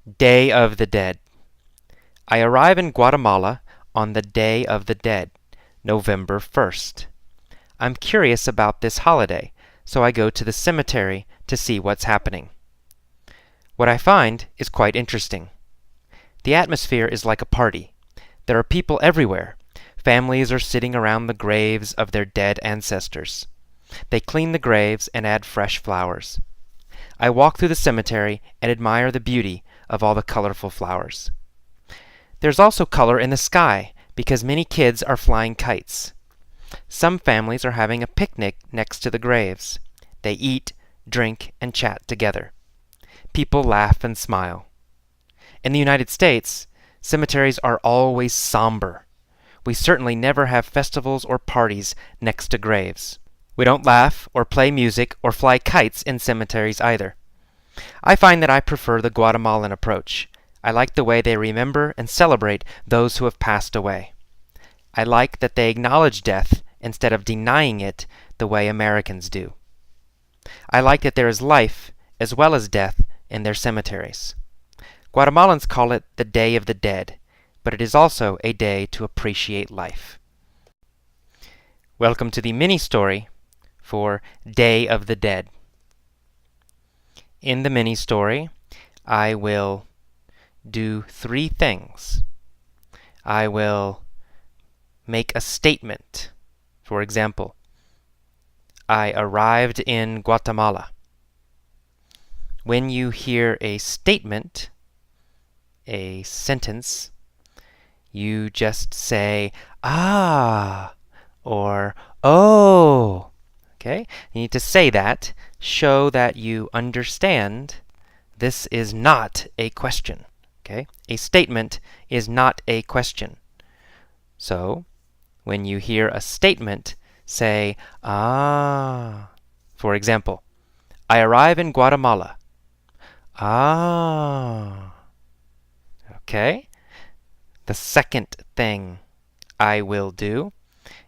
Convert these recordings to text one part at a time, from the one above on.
Day of the Dead. I arrive in Guatemala on the Day of the Dead, November 1st. I'm curious about this holiday, so I go to the cemetery to see what's happening. What I find is quite interesting. The atmosphere is like a party. There are people everywhere. Families are sitting around the graves of their dead ancestors. They clean the graves and add fresh flowers. I walk through the cemetery and admire the beauty of all the colorful flowers. There's also color in the sky because many kids are flying kites. Some families are having a picnic next to the graves. They eat, drink, and chat together. People laugh and smile. In the United States, cemeteries are always somber. We certainly never have festivals or parties next to graves. We don't laugh or play music or fly kites in cemeteries either. I find that I prefer the Guatemalan approach. I like the way they remember and celebrate those who have passed away. I like that they acknowledge death instead of denying it the way Americans do. I like that there is life as well as death in their cemeteries. Guatemalans call it the Day of the Dead, but it is also a day to appreciate life. Welcome to the mini-story for Day of the Dead. In the mini-story, I will do three things. I will make a statement. For example, I arrived in Guatemala. When you hear a statement, a sentence, you just say, ah, or oh. Okay? You need to say that, show that you understand this is not a question. Okay? A statement is not a question. So, when you hear a statement, say, ah. For example, I arrive in Guatemala. Ah. Okay? The second thing I will do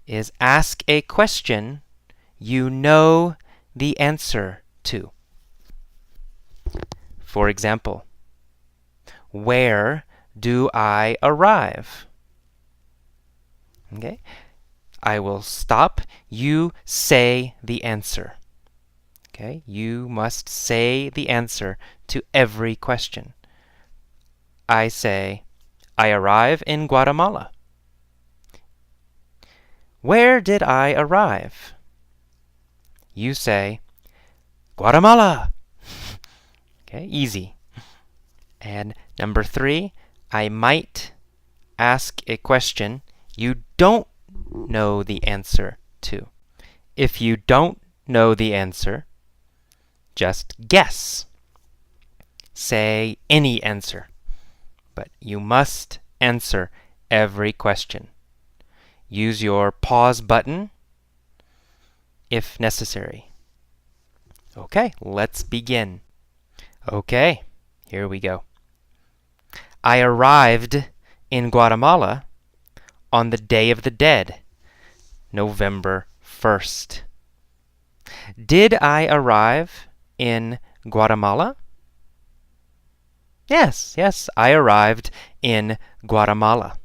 is ask a question you know the answer to. For example, where do I arrive? Okay? I will stop. You say the answer. Okay? You must say the answer to every question. I say, I arrive in Guatemala. Where did I arrive? You say, Guatemala. Okay, easy. And number 3, I might ask a question you don't know the answer to. If you don't know the answer, just guess. Say any answer. But you must answer every question. Use your pause button if necessary. Okay, let's begin. Okay, here we go. I arrived in Guatemala on the Day of the Dead, November 1st. Did I arrive in Guatemala? Yes, I arrived in Guatemala.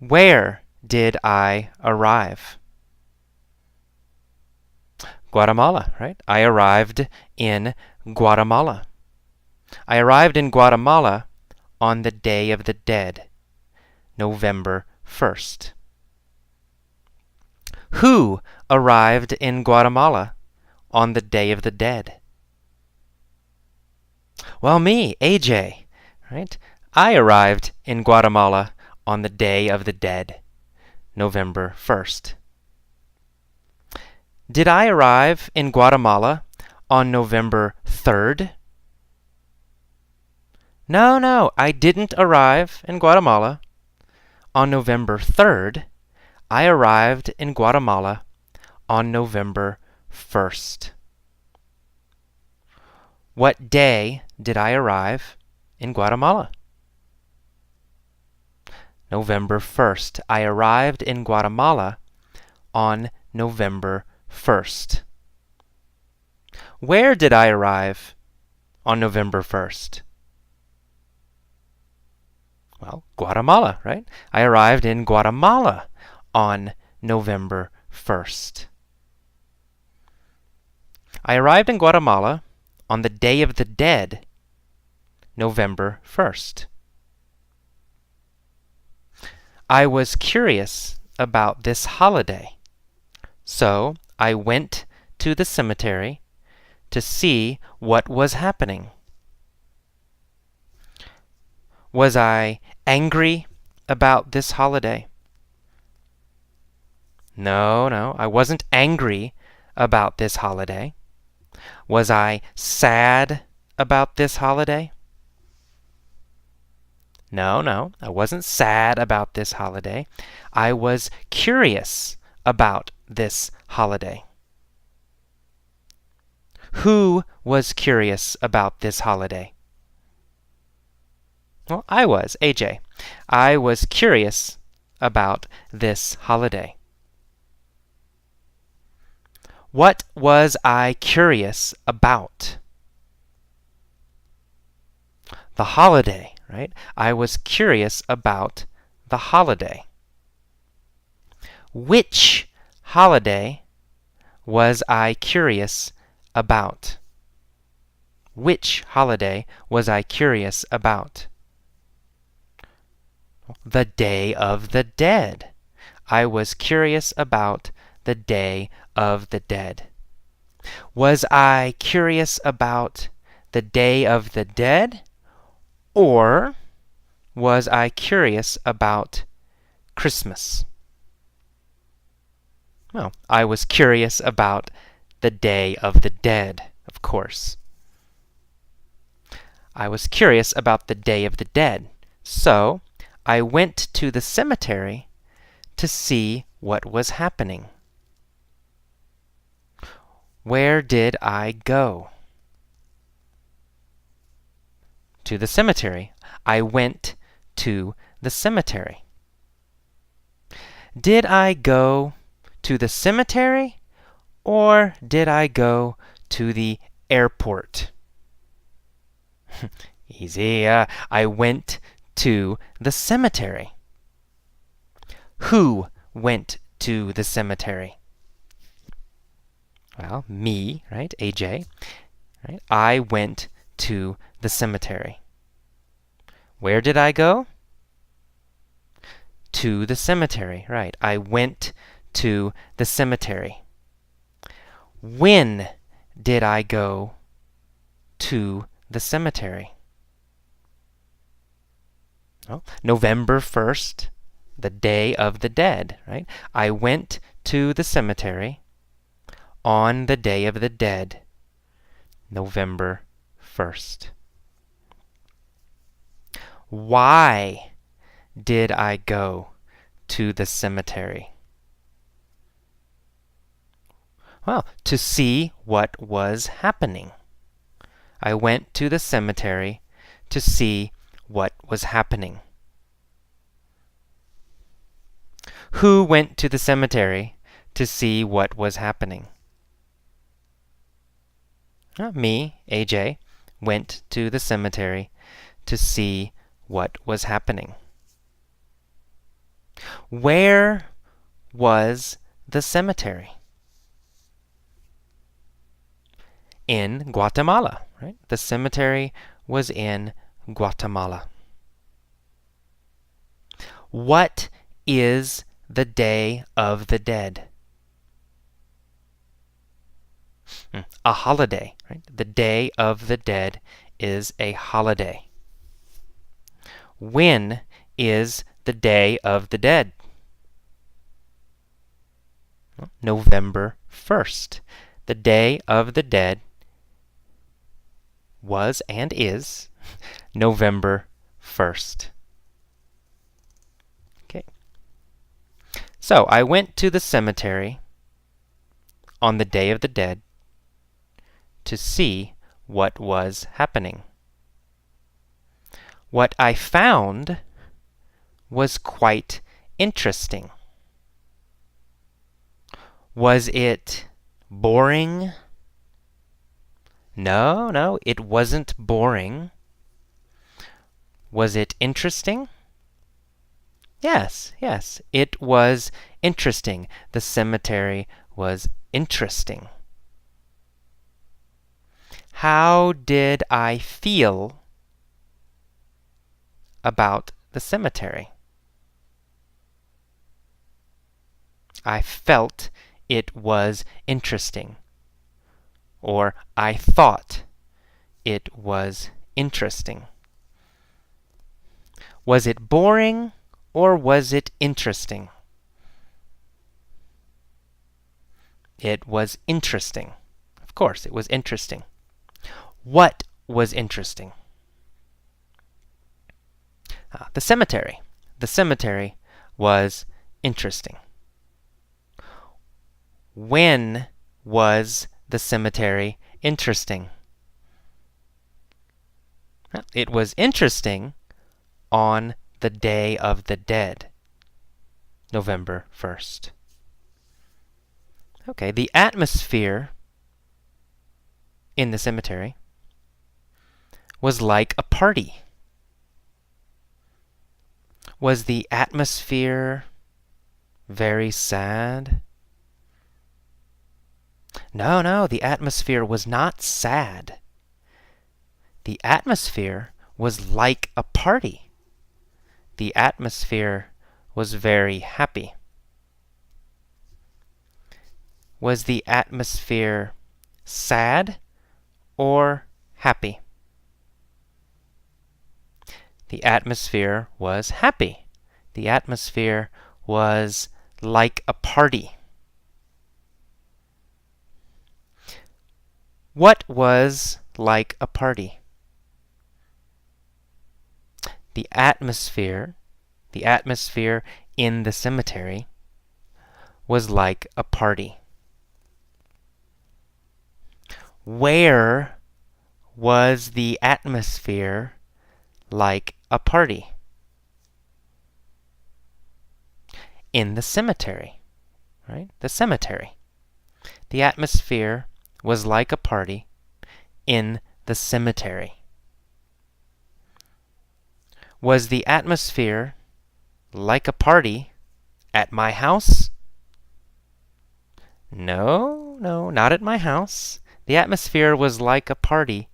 Where did I arrive? Guatemala, right? I arrived in Guatemala. I arrived in Guatemala on the Day of the Dead, November 1st. Who arrived in Guatemala on the Day of the Dead? Well, me, AJ, right? I arrived in Guatemala on the Day of the Dead, November 1st. Did I arrive in Guatemala on November 3rd? No, I didn't arrive in Guatemala on November 3rd. I arrived in Guatemala on November 1st. What day did I arrive in Guatemala? November 1st. I arrived in Guatemala on November 1st. Where did I arrive on November 1st? Well, Guatemala, right? I arrived in Guatemala on November 1st. I arrived in Guatemala on the Day of the Dead, November 1st. I was curious about this holiday, so I went to the cemetery to see what was happening. Was I angry about this holiday? No, I wasn't angry about this holiday. Was I sad about this holiday? No, I wasn't sad about this holiday. I was curious about this holiday. Who was curious about this holiday? Well, I was, AJ. I was curious about this holiday. What was I curious about? The holiday, right? I was curious about the holiday. Which holiday was I curious about? Which holiday was I curious about? The Day of the Dead. I was curious about the Day of the Dead. Was I curious about the Day of the Dead, or was I curious about Christmas? Well, I was curious about the Day of the Dead, of course. I was curious about the Day of the Dead, so I went to the cemetery to see what was happening. Where did I go? To the cemetery. I went to the cemetery. Did I go to the cemetery, or did I go to the airport? Easy. I went to the cemetery. Who went to the cemetery? Well, me, right? AJ. Right? I went to the cemetery. Where did I go? To the cemetery, right. I went to the cemetery. When did I go to the cemetery? Well, November 1st, the Day of the Dead, right? I went to the cemetery on the Day of the Dead, November 1st. Why did I go to the cemetery? Well, to see what was happening. I went to the cemetery to see what was happening. Who went to the cemetery to see what was happening? Me, AJ, went to the cemetery to see what was happening. Where was the cemetery? In Guatemala, right? The cemetery was in Guatemala. What is the Day of the Dead? A holiday, right? The Day of the Dead is a holiday. When is the Day of the Dead? November 1st. The Day of the Dead was and is November 1st. Okay. So I went to the cemetery on the Day of the Dead to see what was happening. What I found was quite interesting. Was it boring? No, no, it wasn't boring. Was it interesting? Yes, yes, it was interesting. The cemetery was interesting. How did I feel about the cemetery? I felt it was interesting. Or I thought it was interesting. Was it boring or was it interesting? It was interesting. Of course, it was interesting. What was interesting? The cemetery. The cemetery was interesting. When was the cemetery interesting? It was interesting on the Day of the Dead, November 1st. Okay, the atmosphere in the cemetery was like a party. Was the atmosphere very sad? No, no, the atmosphere was not sad. The atmosphere was like a party. The atmosphere was very happy. Was the atmosphere sad or happy? The atmosphere was happy. The atmosphere was like a party. What was like a party? The atmosphere in the cemetery was like a party. Where was the atmosphere like a party? In the cemetery, right? The cemetery. The atmosphere was like a party in the cemetery. Was the atmosphere like a party at my house? No, no, not at my house. The atmosphere was like a party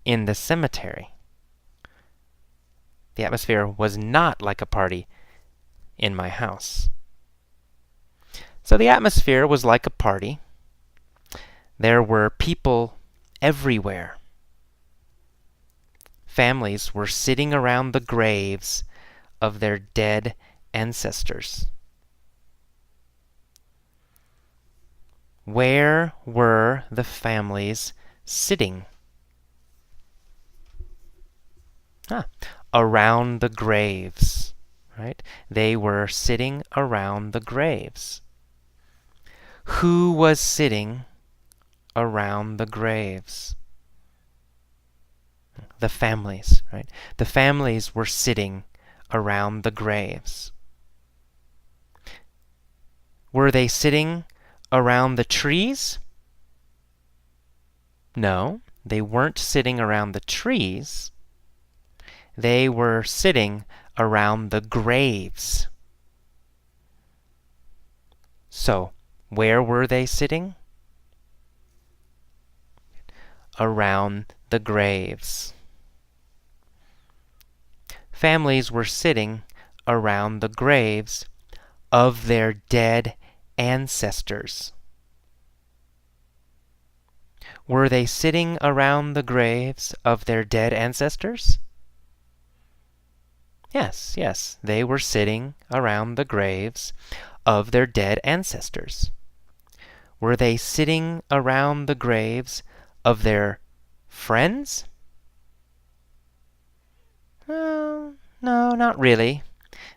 in the cemetery. The atmosphere was not like a party in my house. So the atmosphere was like a party. There were people everywhere. Families were sitting around the graves of their dead ancestors. Where were the families sitting? Around the graves, right? They were sitting around the graves. Who was sitting around the graves? The families, right? The families were sitting around the graves. Were they sitting around the trees? No, they weren't sitting around the trees. They were sitting around the graves. So, where were they sitting? Around the graves. Families were sitting around the graves of their dead ancestors. Were they sitting around the graves of their dead ancestors? Yes, yes, they were sitting around the graves of their dead ancestors. Were they sitting around the graves of their friends? No, not really.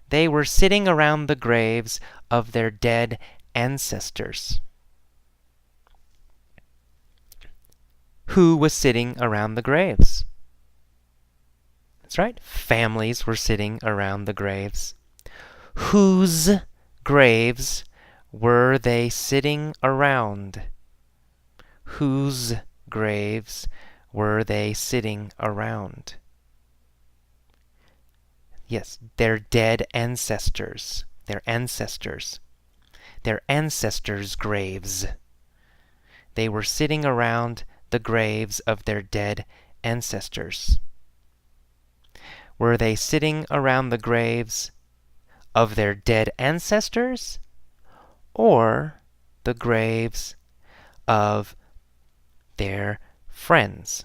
They were sitting around the graves of their dead ancestors. Who was sitting around the graves? That's right. Families were sitting around the graves. Whose graves were they sitting around? Whose graves were they sitting around? Yes, their dead ancestors. Their ancestors. Their ancestors' graves. They were sitting around the graves of their dead ancestors. Were they sitting around the graves of their dead ancestors or the graves of their friends?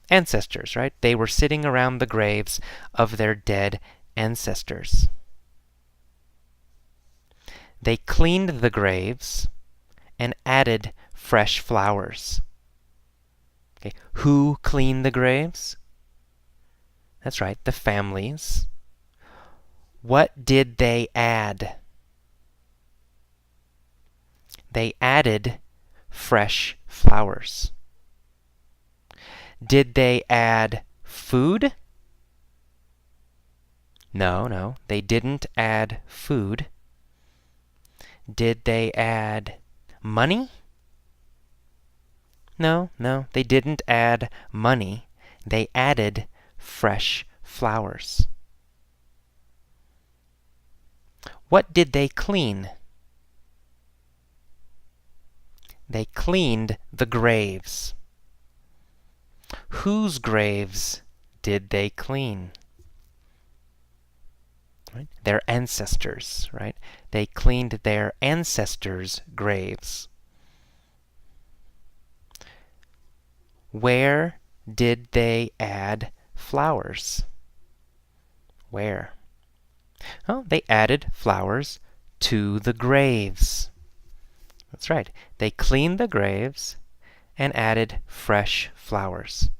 Ancestors, right? They were sitting around the graves of their dead ancestors. They cleaned the graves and added fresh flowers. Okay. Who cleaned the graves? That's right, the families. What did they add? They added fresh flowers. Did they add food? No, they didn't add food. Did they add money? No, they didn't add money. They added fresh flowers. What did they clean? They cleaned the graves. Whose graves did they clean? Right? Their ancestors, right? They cleaned their ancestors' graves. Where did they add flowers? Where? Oh, they added flowers to the graves. That's right. They cleaned the graves and added fresh flowers.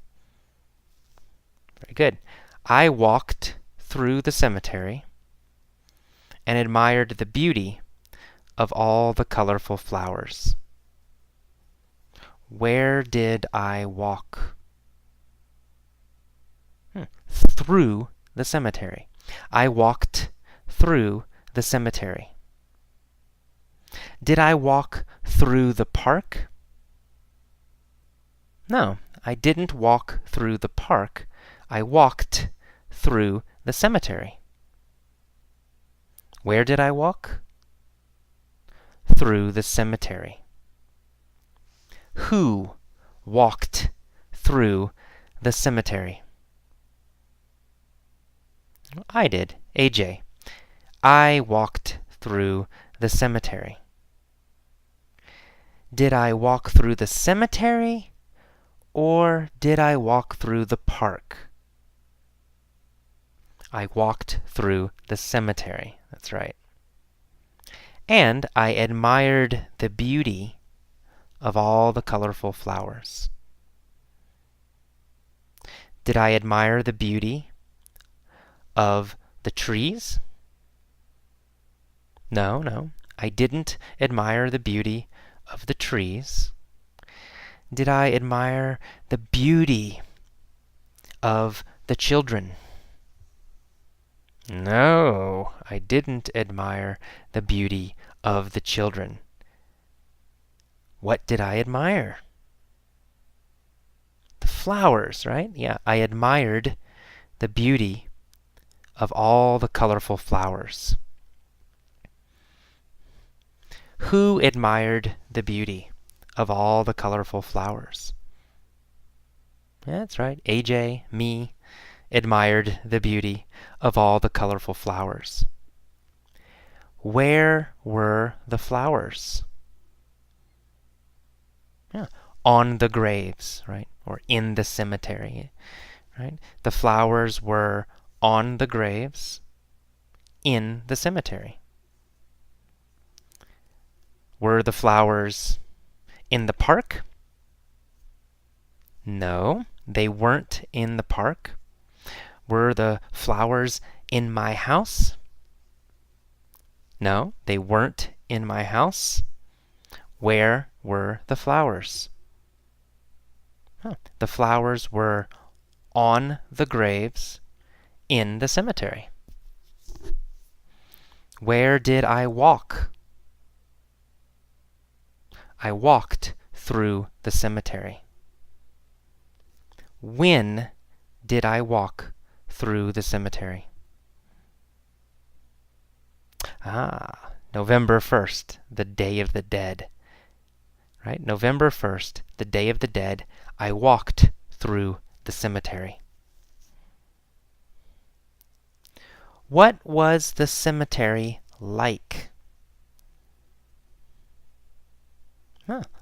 Very good. I walked through the cemetery and admired the beauty of all the colorful flowers. Where did I walk? Through the cemetery. I walked through the cemetery. Did I walk through the park? No, I didn't walk through the park. I walked through the cemetery. Where did I walk? Through the cemetery. Who walked through the cemetery? I did, AJ. I walked through the cemetery. Did I walk through the cemetery or did I walk through the park? I walked through the cemetery. That's right. And I admired the beauty of all the colorful flowers. Did I admire the beauty of the trees? No, I didn't admire the beauty of the trees. Did I admire the beauty of the children? No, I didn't admire the beauty of the children. What did I admire? The flowers, right? Yeah, I admired the beauty of all the colorful flowers. Who admired the beauty of all the colorful flowers? That's right, AJ, me, admired the beauty of all the colorful flowers. Where were the flowers? Yeah, on the graves, right? Or in the cemetery, right? The flowers were on the graves in the cemetery. Were the flowers in the park? No, they weren't in the park. Were the flowers in my house? No, they weren't in my house. Where were the flowers? The flowers were on the graves in the cemetery. Where did I walk? I walked through the cemetery? When did I walk through the cemetery? November 1st, the Day of the Dead. Right? November 1st, the Day of the Dead, I walked through the cemetery. What was the cemetery like?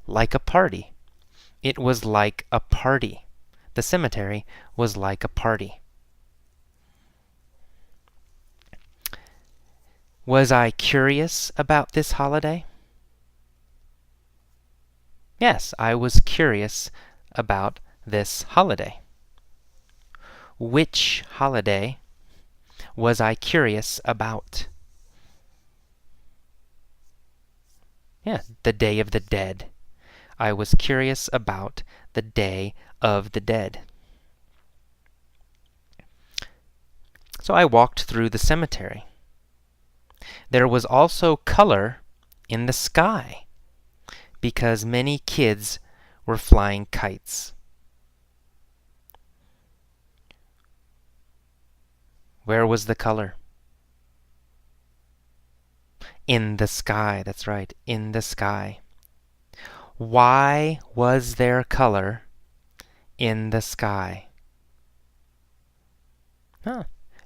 Like a party. It was like a party. The cemetery was like a party. Was I curious about this holiday? Yes, I was curious about this holiday. Which holiday was I curious about? Yeah, the Day of the Dead. I was curious about the Day of the Dead. So I walked through the cemetery. There was also color in the sky because many kids were flying kites. Where was the color? In the sky, that's right, in the sky. Why was there color in the sky?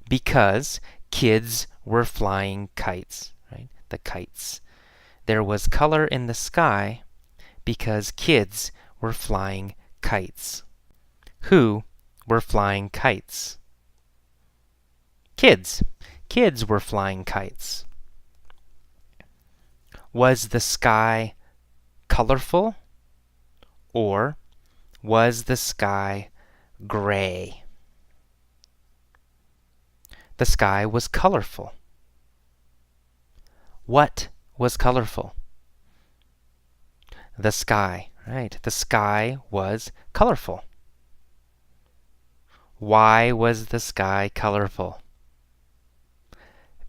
Because kids were flying kites, right? The kites. There was color in the sky because kids were flying kites. Who were flying kites? Kids. Kids were flying kites. Was the sky colorful or was the sky gray? The sky was colorful. What was colorful? The sky, right? The sky was colorful. Why was the sky colorful?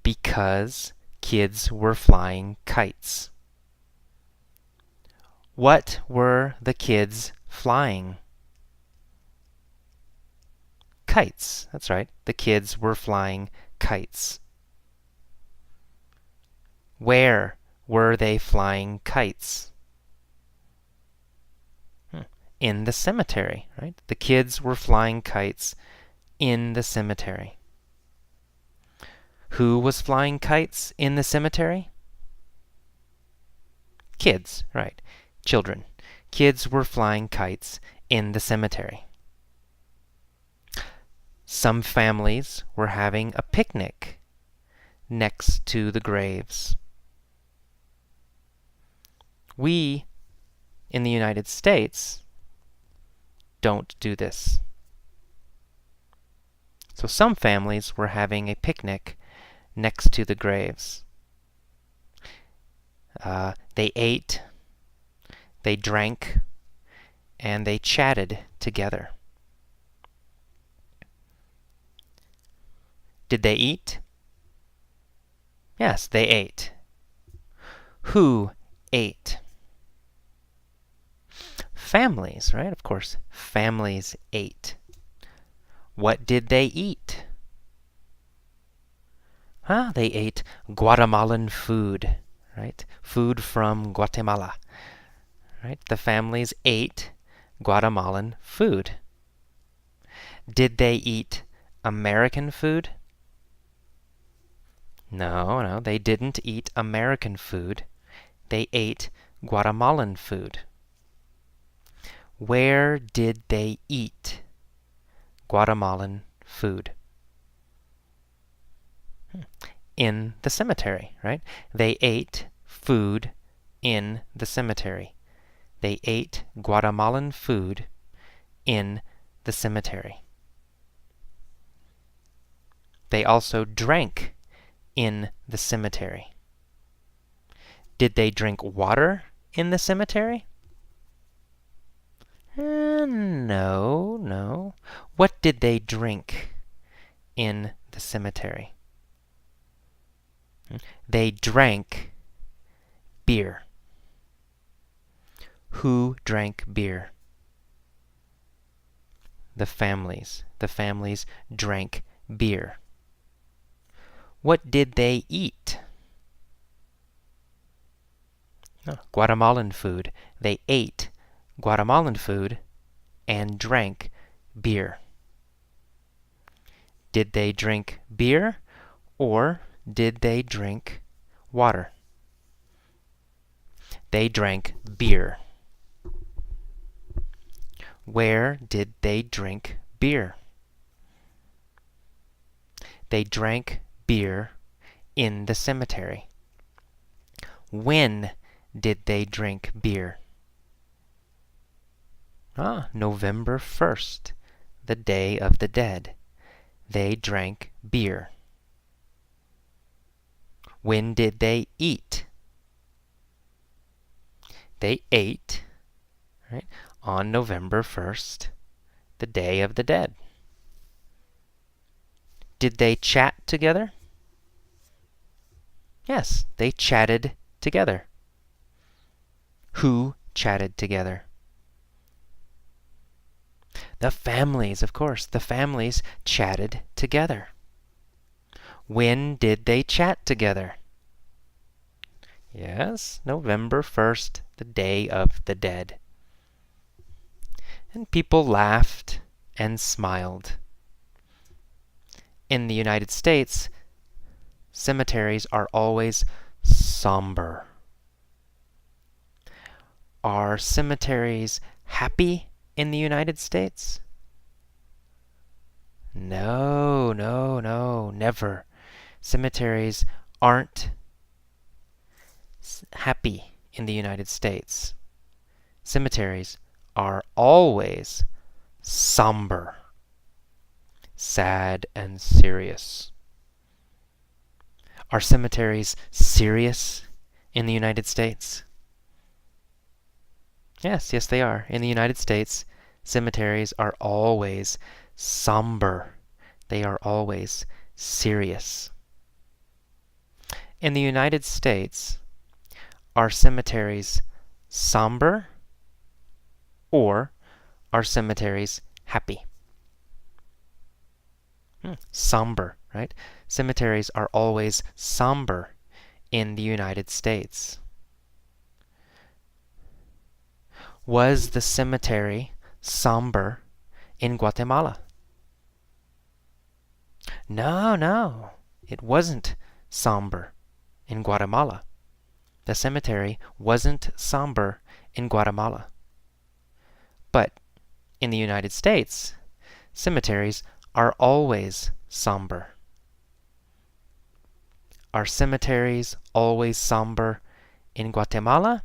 Because kids were flying kites. What were the kids flying? Kites. That's right. The kids were flying kites. Where were they flying kites? In the cemetery, right? The kids were flying kites in the cemetery. Who was flying kites in the cemetery? Kids, right. Children. Kids were flying kites in the cemetery. Some families were having a picnic next to the graves. We, in the United States, don't do this. So some families were having a picnic next to the graves. They ate, they drank, and they chatted together. Did they eat? Yes, they ate. Who ate? Families, right? Of course, families ate. What did they eat? They ate Guatemalan food, right? Food from Guatemala, right? The families ate Guatemalan food. Did they eat American food? No, they didn't eat American food. They ate Guatemalan food. Where did they eat Guatemalan food? In the cemetery, right? They ate food in the cemetery. They ate Guatemalan food in the cemetery. They also drank in the cemetery. Did they drink water in the cemetery? No. What did they drink in the cemetery? They drank beer. Who drank beer? The families. The families drank beer. What did they eat? Guatemalan food. They ate Guatemalan food and drank beer. Did they drink beer or did they drink water? They drank beer. Where did they drink beer? They drank beer in the cemetery. When did they drink beer? November 1st, the Day of the Dead. They drank beer. When did they eat? They ate, right, on November 1st, the Day of the Dead. Did they chat together? Yes, they chatted together. Who chatted together? The families, of course. The families chatted together. When did they chat together? Yes, November 1st, the Day of the Dead. And people laughed and smiled. In the United States, cemeteries are always somber. Are cemeteries happy in the United States? No, never. Cemeteries aren't happy in the United States. Cemeteries are always somber, sad and serious. Are cemeteries serious in the United States? Yes, they are. In the United States, cemeteries are always somber. They are always serious. In the United States, are cemeteries somber or are cemeteries happy? Somber, right? Cemeteries are always somber in the United States. Was the cemetery somber in Guatemala? No, it wasn't somber in Guatemala. The cemetery wasn't somber in Guatemala. But in the United States, cemeteries are always somber. Are cemeteries always somber in Guatemala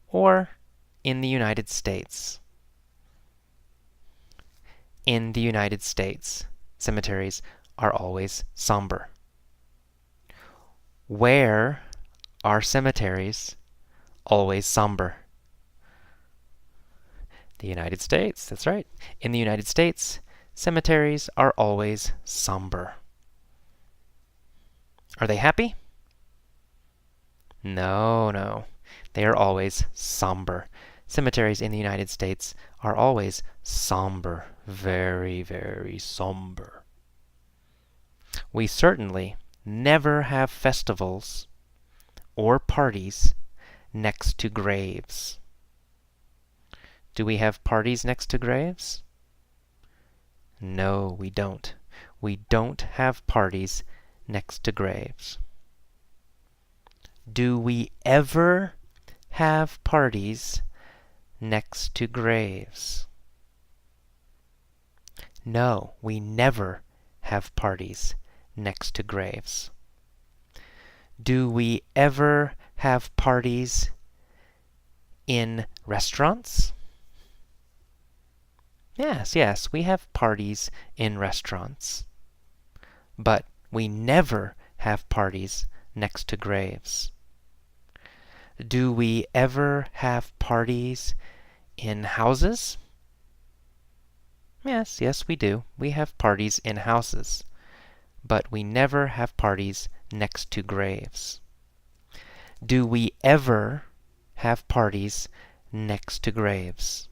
or in the United States? In the United States, cemeteries are always somber. Where are cemeteries always somber? The United States, that's right. In the United States, cemeteries are always somber. Are they happy? No. They are always somber. Cemeteries in the United States are always somber. Very, very somber. We certainly never have festivals or parties next to graves. Do we have parties next to graves? No, we don't. We don't have parties next to graves. Do we ever have parties next to graves? No, we never have parties next to graves. Do we ever have parties in restaurants? Yes, we have parties in restaurants. But we never have parties next to graves. Do we ever have parties in houses? Yes, we do. We have parties in houses. But we never have parties next to graves. Do we ever have parties next to graves?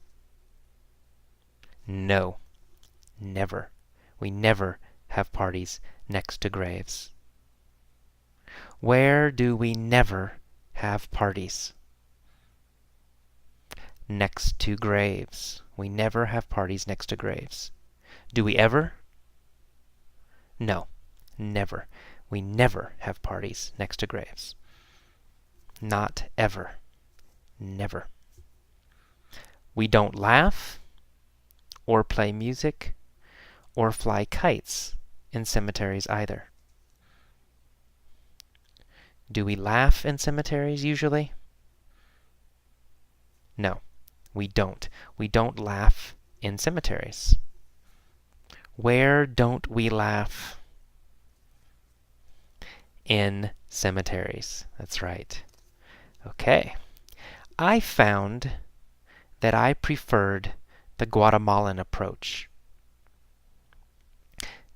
No, never. We never have parties next to graves. Where do we never have parties? Next to graves. We never have parties next to graves. Do we ever? No, never. We never have parties next to graves. Not ever. Never. We don't laugh, or play music, or fly kites in cemeteries either. Do we laugh in cemeteries usually? No, we don't. We don't laugh in cemeteries. Where don't we laugh? In cemeteries. That's right. Okay. I found that I preferred the Guatemalan approach.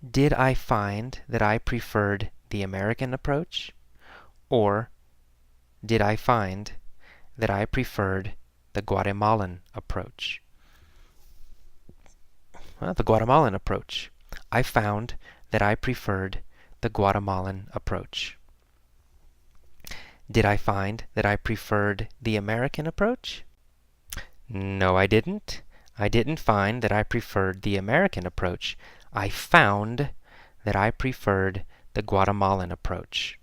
Did I find that I preferred the American approach? Or did I find that I preferred the Guatemalan approach? Well, the Guatemalan approach. I found that I preferred the Guatemalan approach. Did I find that I preferred the American approach? No, I didn't. I didn't find that I preferred the American approach. I found that I preferred the Guatemalan approach.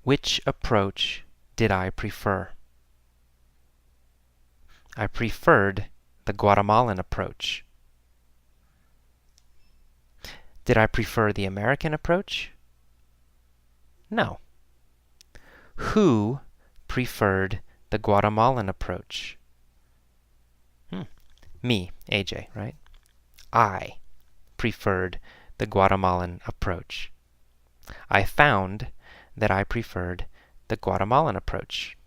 Which approach did I prefer? I preferred the Guatemalan approach. Did I prefer the American approach? No. Who preferred the Guatemalan approach? Me, AJ, right? I preferred the Guatemalan approach. I found that I preferred the Guatemalan approach.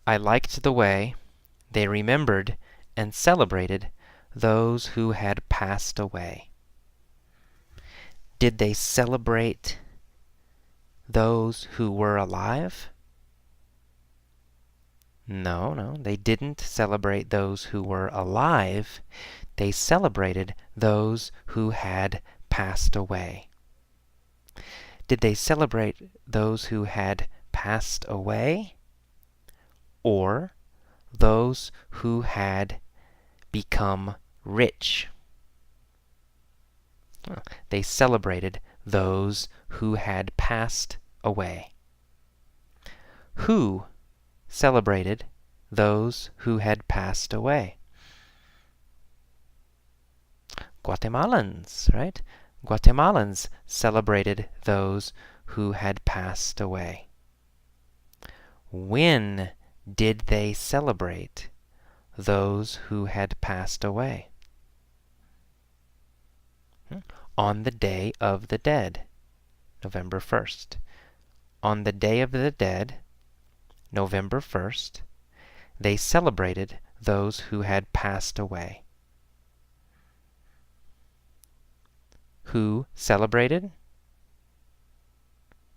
I liked the way they remembered and celebrated those who had passed away. Did they celebrate those who were alive? No, they didn't celebrate those who were alive. They celebrated those who had passed away. Did they celebrate those who had passed away? Or those who had become rich? They celebrated those who had passed away. Who celebrated those who had passed away? Guatemalans, right? Guatemalans celebrated those who had passed away. When did they celebrate those who had passed away? On the Day of the Dead, November 1st. On the Day of the Dead, November 1st, they celebrated those who had passed away. Who celebrated?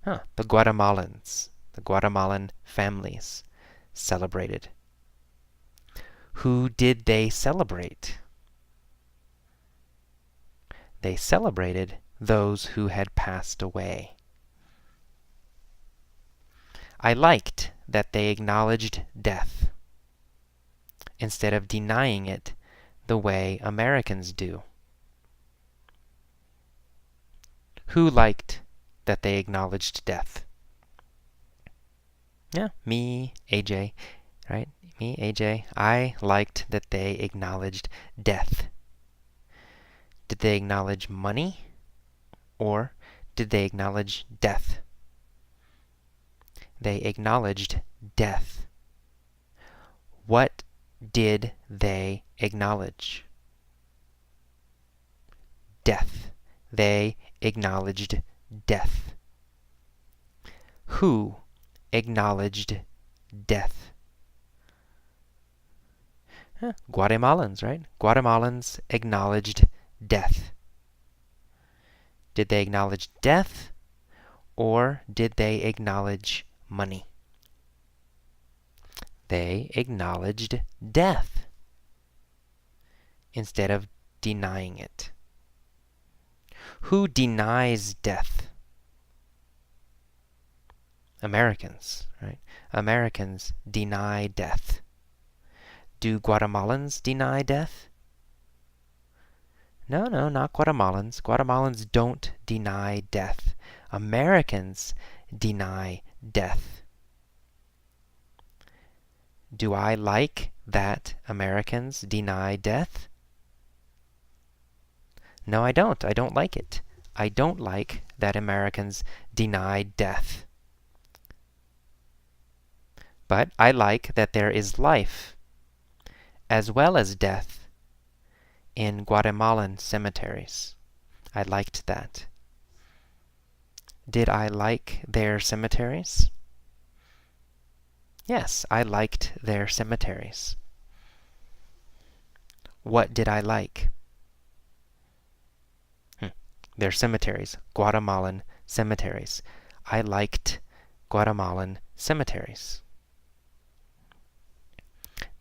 The Guatemalans. The Guatemalan families celebrated. Who did they celebrate? They celebrated those who had passed away. I liked that they acknowledged death instead of denying it the way Americans do. Who liked that they acknowledged death? Yeah, me, AJ, right? Me, AJ. I liked that they acknowledged death. Did they acknowledge money? Or did they acknowledge death? They acknowledged death. What did they acknowledge? Death. They acknowledged death. Who acknowledged death? Guatemalans, right? Guatemalans acknowledged death. Did they acknowledge death, or did they acknowledge money? They acknowledged death instead of denying it. Who denies death? Americans, right? Americans deny death. Do Guatemalans deny death? No, not Guatemalans. Guatemalans don't deny death. Americans deny death. Do I like that Americans deny death? No, I don't. I don't like it. I don't like that Americans deny death. But I like that there is life, as well as death, in Guatemalan cemeteries. I liked that. Did I like their cemeteries? Yes, I liked their cemeteries. What did I like? Their cemeteries, Guatemalan cemeteries. I liked Guatemalan cemeteries.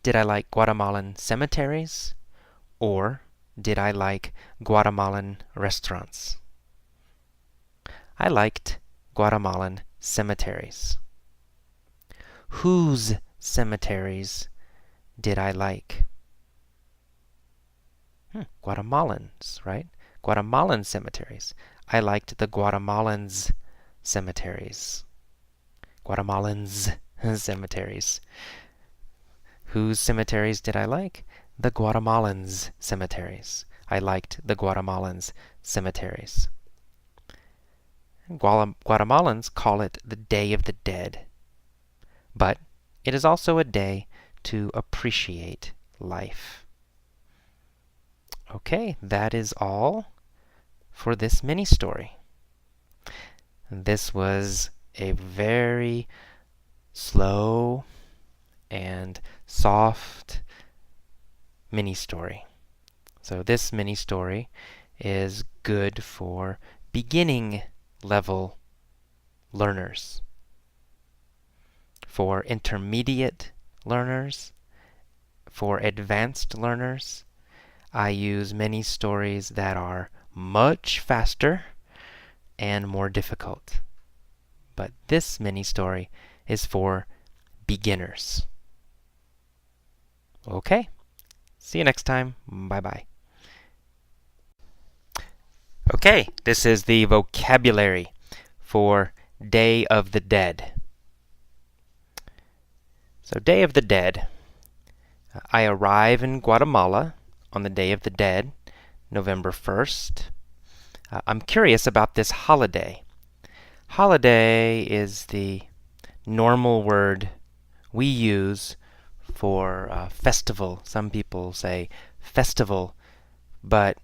Did I like Guatemalan cemeteries? Or did I like Guatemalan restaurants? I liked Guatemalan cemeteries. Whose cemeteries did I like? Guatemalans, right? Guatemalan cemeteries. I liked the Guatemalans' cemeteries. Guatemalans' cemeteries. Whose cemeteries did I like? The Guatemalans' cemeteries. I liked the Guatemalans' cemeteries. Guatemalans call it the Day of the Dead. But it is also a day to appreciate life. Okay, that is all for this mini-story. This was a very slow and soft mini-story. So this mini-story is good for beginning level learners. For intermediate learners, for advanced learners, I use many stories that are much faster and more difficult. But this mini story is for beginners. Okay, see you next time. Bye-bye. Okay, this is the vocabulary for Day of the Dead. So, Day of the Dead. I arrive in Guatemala on the Day of the Dead, November 1st. I'm curious about this holiday. Holiday is the normal word we use for festival. Some people say festival, but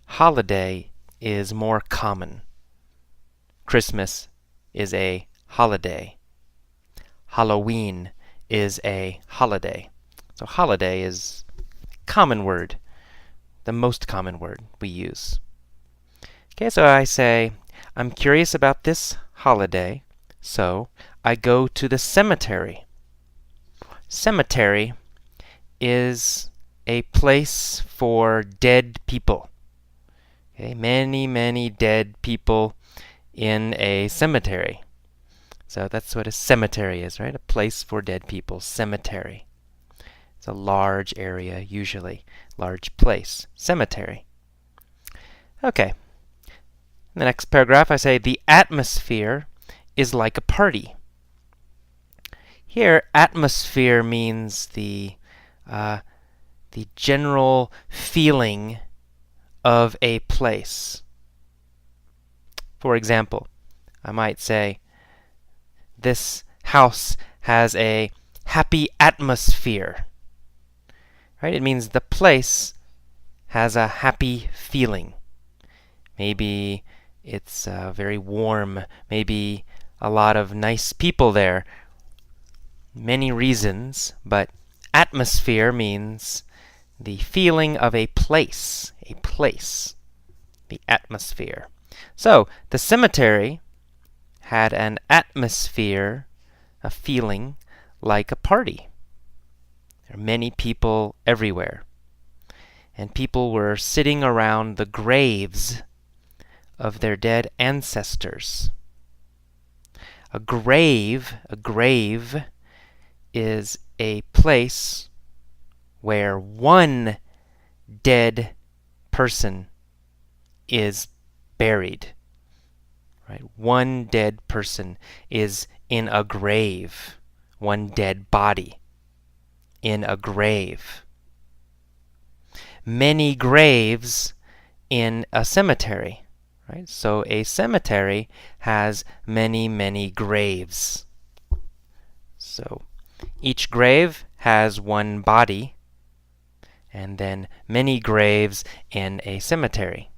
holiday is more common. Christmas is a holiday. Halloween is a holiday. So holiday is a common word, the most common word we use. Okay, so I say, I'm curious about this holiday, so I go to the cemetery. Cemetery is a place for dead people. Okay, many dead people in a cemetery. So that's what a cemetery is, right? A place for dead people. Cemetery. It's a large area, usually. Large place. Cemetery. Okay. In the next paragraph, I say, the atmosphere is like a party. Here, atmosphere means the general feeling of a place. For example, I might say, this house has a happy atmosphere. Right? It means the place has a happy feeling. Maybe it's very warm. Maybe a lot of nice people there. Many reasons, but atmosphere means the feeling of a place. A place. The atmosphere. So, the cemetery had an atmosphere, a feeling, like a party. There are many people everywhere. And people were sitting around the graves of their dead ancestors. A grave is a place where one dead person is buried. Right? One dead person is in a grave. One dead body in a grave. Many graves in a cemetery. Right? So a cemetery has many, many graves. So each grave has one body, and then many graves in a cemetery.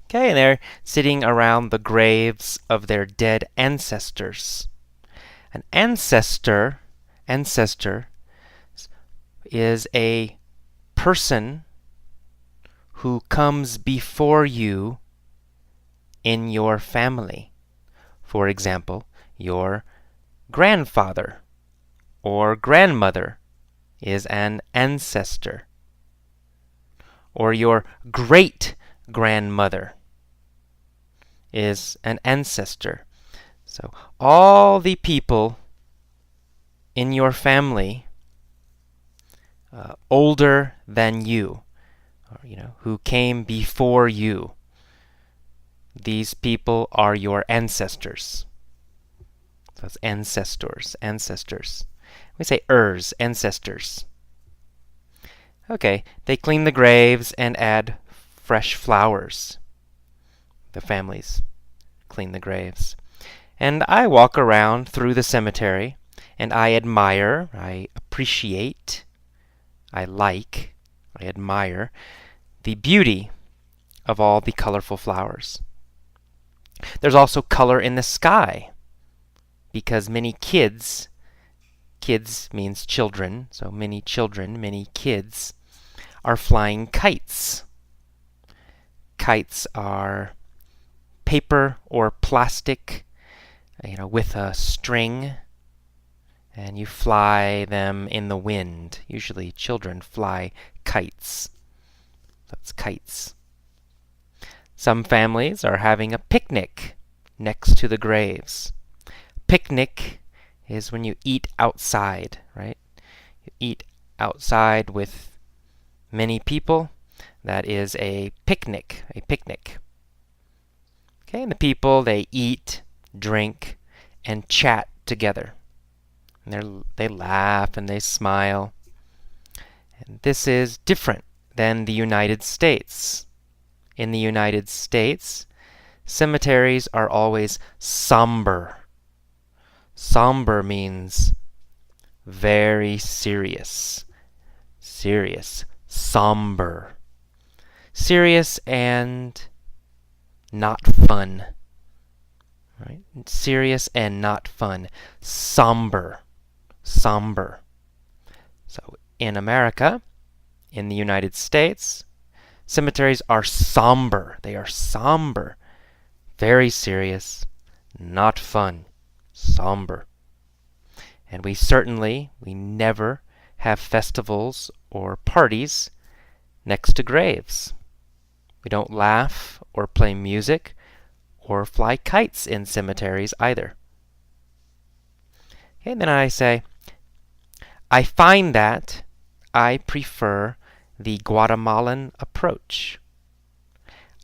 Okay, and they're sitting around the graves of their dead ancestors. An ancestor is a person who comes before you in your family. For example, your grandfather or grandmother is an ancestor. Or your great-grandmother is an ancestor. So all the people in your family older than you, or, who came before you, these people are your ancestors. So that's ancestors. We say ancestors. Okay, they clean the graves and add fresh flowers. The families clean the graves. And I walk around through the cemetery, and I admire, I appreciate, I admire the beauty of all the colorful flowers. There's also color in the sky, because many kids means children, so many kids are flying kites. Kites are paper or plastic, with a string, and you fly them in the wind. Usually children fly kites. That's kites. Some families are having a picnic next to the graves. Picnic is when you eat outside, right? You eat outside with many people. That is a picnic. Okay, and the people, they eat, drink, and chat together. And they laugh and they smile. And this is different than the United States. In the United States, cemeteries are always somber. Somber means very serious. Somber. Serious and not fun. Right? Serious and not fun. Somber. So in America, in the United States, cemeteries are somber. They are somber. Very serious. Not fun. Somber. And we never have festivals or parties next to graves. We don't laugh or play music or fly kites in cemeteries either. Okay, and then I say, I find that I prefer the Guatemalan approach.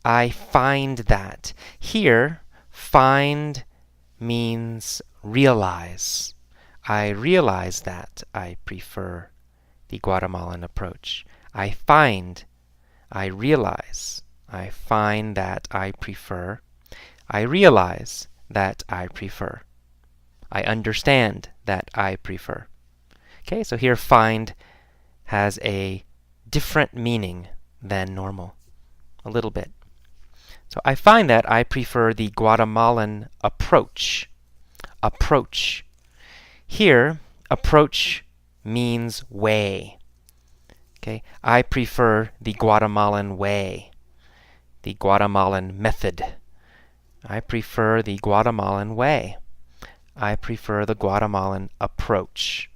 I find that. Here, find means realize. I realize that I prefer the Guatemalan approach. I realize. I find that I prefer. I realize that I prefer. I understand that I prefer. Okay, so here find has a different meaning than normal. A little bit. So I find that I prefer the Guatemalan approach. Here, approach means way. Okay, I prefer the Guatemalan way, the Guatemalan method. I prefer the Guatemalan way. I prefer the Guatemalan approach.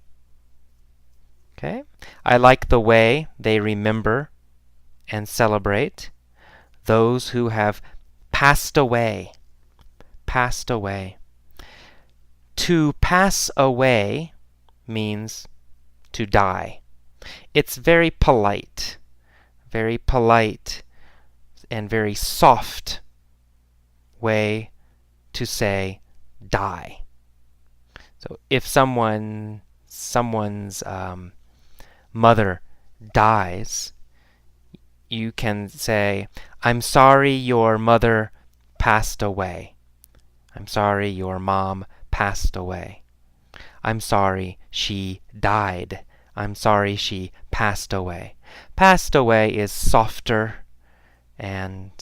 Okay? I like the way they remember and celebrate those who have passed away. Passed away. To pass away means to die. It's very polite and very soft way to say die. So if someone's mother dies, you can say, I'm sorry your mother passed away. I'm sorry your mom passed away. I'm sorry she died. I'm sorry she passed away. Passed away is softer and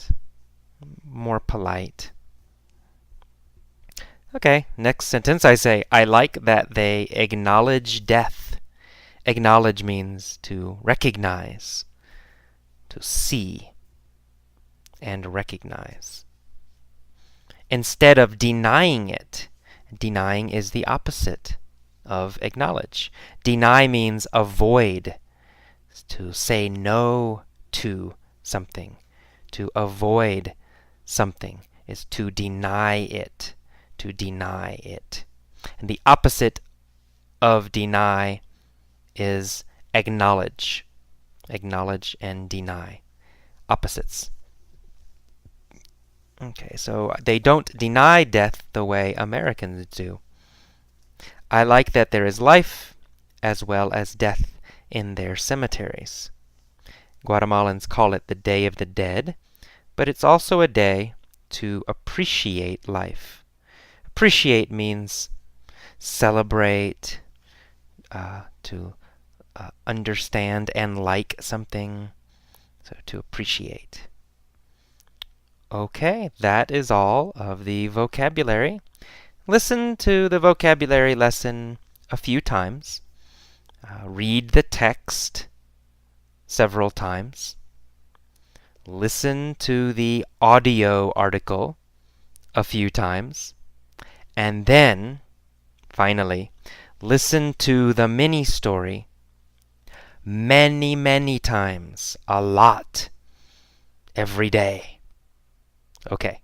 more polite. Okay, next sentence I say, I like that they acknowledge death. Acknowledge means to recognize, to see, and recognize. Instead of denying it, denying is the opposite of acknowledge. Deny means avoid, to say no to something. To avoid something is to deny it. To deny it. And the opposite of deny is acknowledge. Acknowledge and deny. Opposites. Okay, so they don't deny death the way Americans do. I like that there is life as well as death in their cemeteries. Guatemalans call it the Day of the Dead, but it's also a day to appreciate life. Appreciate means celebrate, to understand and like something, so to appreciate. Okay, that is all of the vocabulary. Listen to the vocabulary lesson a few times. Read the text several times. Listen to the audio article a few times. And then, finally, listen to the mini story many, many times, a lot, every day. Okay.